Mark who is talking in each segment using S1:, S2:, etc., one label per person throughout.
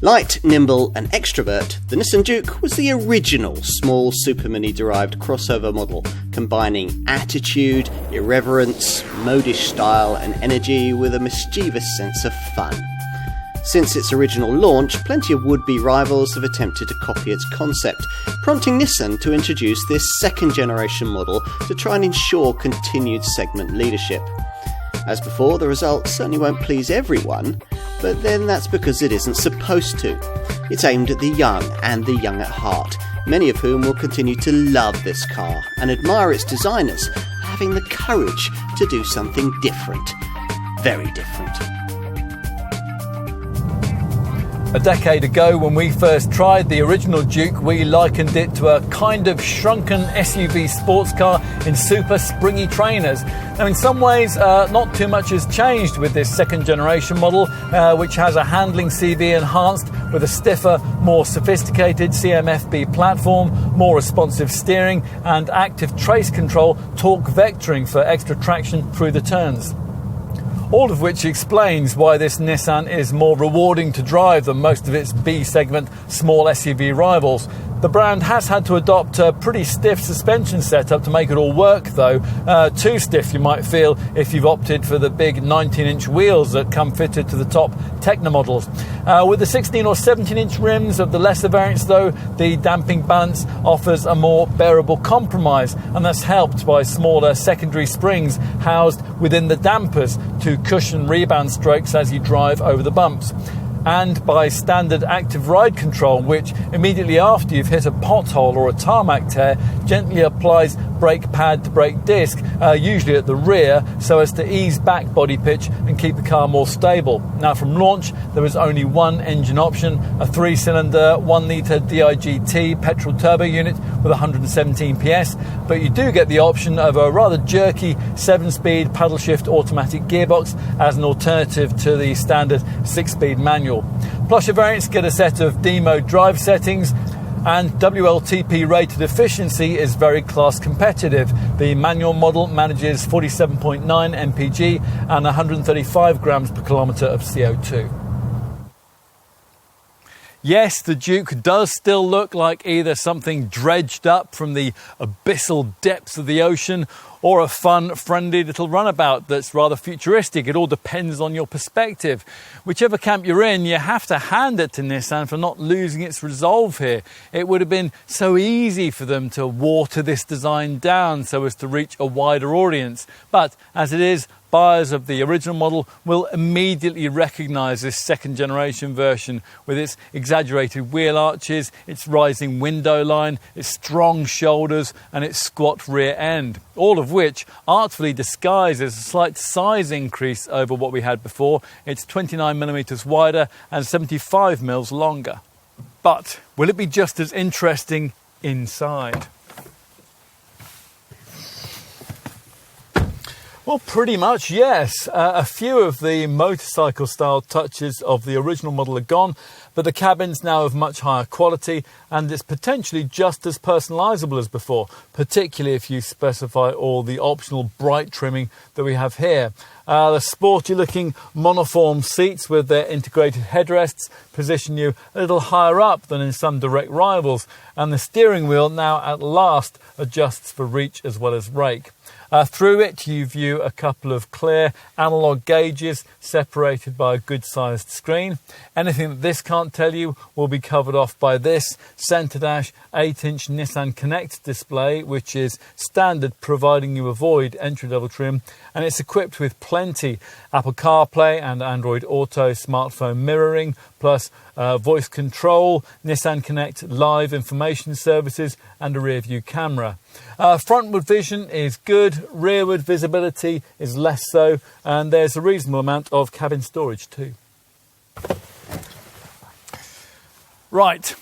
S1: Light, nimble and extrovert, the Nissan Juke was the original small Super Mini-derived crossover model, combining attitude, irreverence, modish style and energy with a mischievous sense of fun. Since its original launch, plenty of would-be rivals have attempted to copy its concept, prompting Nissan to introduce this second-generation model to try and ensure continued segment leadership. As before, the result certainly won't please everyone, but then that's because it isn't supposed to. It's aimed at the young and the young at heart, many of whom will continue to love this car and admire its designers for having the courage to do something different. Very different.
S2: A decade ago, when we first tried the original Juke, we likened it to a kind of shrunken SUV sports car in super springy trainers. Now, in some ways, not too much has changed with this second generation model, which has a handling CV enhanced with a stiffer, more sophisticated CMFB platform, more responsive steering, and active trace control torque vectoring for extra traction through the turns. All of which explains why this Nissan is more rewarding to drive than most of its B-segment small SUV rivals. The brand has had to adopt a pretty stiff suspension setup to make it all work, though. Too stiff, you might feel, if you've opted for the big 19-inch wheels that come fitted to the top Techno models. With the 16 or 17-inch rims of the lesser variants, though, the damping balance offers a more bearable compromise, and that's helped by smaller secondary springs housed within the dampers to cushion rebound strokes as you drive over the bumps, and by standard active ride control, which immediately after you've hit a pothole or a tarmac tear gently applies brake pad to brake disc, usually at the rear, so as to ease back body pitch and keep the car more stable. Now, from launch there was only one engine option, a 3-cylinder 1-litre DIGT petrol turbo unit with 117 PS, but you do get the option of a rather jerky 7-speed paddle shift automatic gearbox as an alternative to the standard 6-speed manual. Plusher variants get a set of D-mode drive settings, and WLTP rated efficiency is very class competitive. The manual model manages 47.9 mpg and 135 grams per kilometre of CO2. Yes, the Juke does still look like either something dredged up from the abyssal depths of the ocean or a fun, friendly little runabout that's rather futuristic. It all depends on your perspective. Whichever camp you're in, you have to hand it to Nissan for not losing its resolve here. It would have been so easy for them to water this design down so as to reach a wider audience. But as it is, buyers of the original model will immediately recognise this second generation version with its exaggerated wheel arches, its rising window line, its strong shoulders and its squat rear end, all of which artfully disguises a slight size increase over what we had before. It's 29mm wider and 75mm longer. But will it be just as interesting inside? Well, pretty much, yes. A few of the motorcycle-style touches of the original model are gone, but the cabin's now of much higher quality and it's potentially just as personalisable as before, particularly if you specify all the optional bright trimming that we have here. The sporty-looking monoform seats with their integrated headrests position you a little higher up than in some direct rivals, and the steering wheel now at last adjusts for reach as well as rake. Through it you view a couple of clear analogue gauges separated by a good-sized screen. Anything that this can't tell you will be covered off by this centre dash 8-inch Nissan Connect display, which is standard providing you avoid entry-level trim, and it's equipped with plenty Apple CarPlay and Android Auto smartphone mirroring, plus voice control, Nissan Connect live information services and a rear view camera. Frontward vision is good, rearward visibility is less so, and there's a reasonable amount of cabin storage too. Right,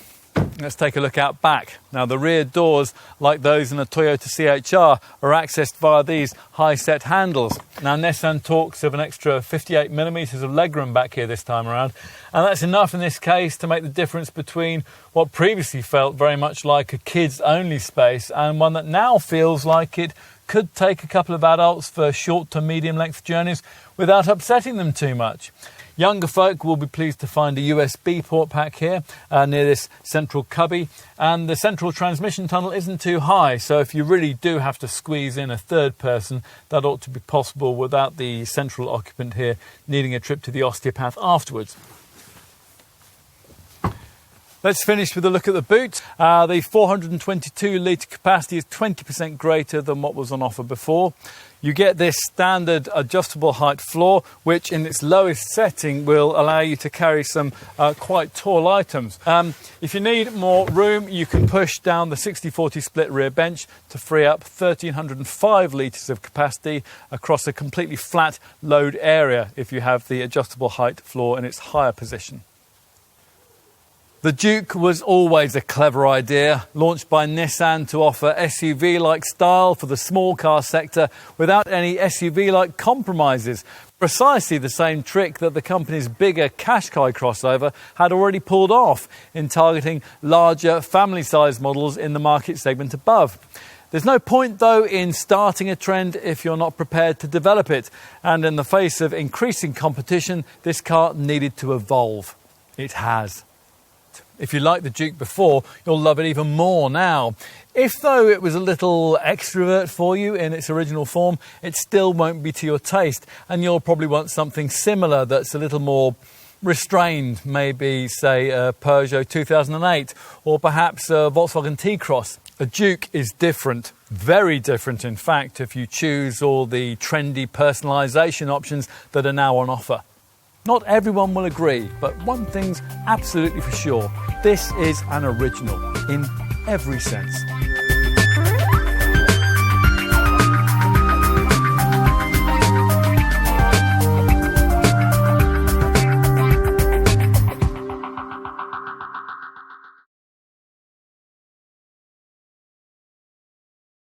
S2: let's take a look out back. Now, the rear doors, like those in a Toyota CHR, are accessed via these high-set handles. Now, Nissan talks of an extra 58mm of legroom back here this time around, and that's enough in this case to make the difference between what previously felt very much like a kids-only space and one that now feels like it could take a couple of adults for short to medium length journeys without upsetting them too much. Younger folk will be pleased to find a USB port pack here near this central cubby, and the central transmission tunnel isn't too high, so if you really do have to squeeze in a third person, that ought to be possible without the central occupant here needing a trip to the osteopath afterwards. Let's finish with a look at the boot. The 422 litre capacity is 20% greater than what was on offer before. You get this standard adjustable height floor, which in its lowest setting will allow you to carry some quite tall items. If you need more room, you can push down the 60-40 split rear bench to free up 1,305 litres of capacity across a completely flat load area if you have the adjustable height floor in its higher position. The Juke was always a clever idea, launched by Nissan to offer SUV-like style for the small car sector without any SUV-like compromises. Precisely the same trick that the company's bigger Qashqai crossover had already pulled off in targeting larger family-sized models in the market segment above. There's no point, though, in starting a trend if you're not prepared to develop it. And in the face of increasing competition, this car needed to evolve. It has. If you liked the Juke before, you'll love it even more now. If, though, it was a little extrovert for you in its original form, it still won't be to your taste, and you'll probably want something similar that's a little more restrained, maybe, say, a Peugeot 2008, or perhaps a Volkswagen T-Cross. A Juke is different, very different, in fact, if you choose all the trendy personalisation options that are now on offer. Not everyone will agree, but one thing's absolutely for sure. This is an original in every sense.